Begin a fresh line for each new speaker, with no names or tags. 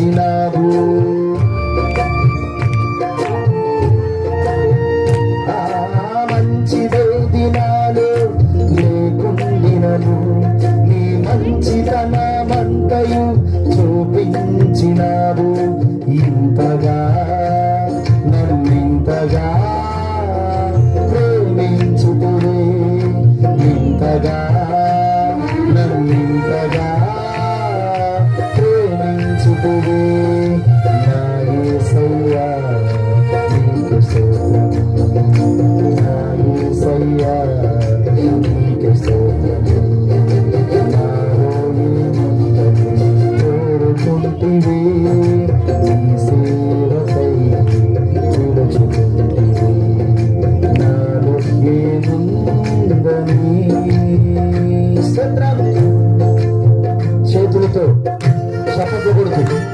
చూపించినావు. మంచిదేది నాలో లేకుండినను నీ మంచితనమంతయు చూపించినావు. ఇంతగా నన్నింతగా ప్రేమించుతువే, ఇంతగా నన్నింతగా ప్రేమించుతువే. నా యేసయ్యా నీకు స్తోత్రము, నా యేసయ్యా నీకు స్తోత్రము. కోరుకుంటివే నీ సేవకై పిలుచుకుంటివే, నాలో ఏముందని. స్తోత్రం. చేతులతో చెప్పకూడదు.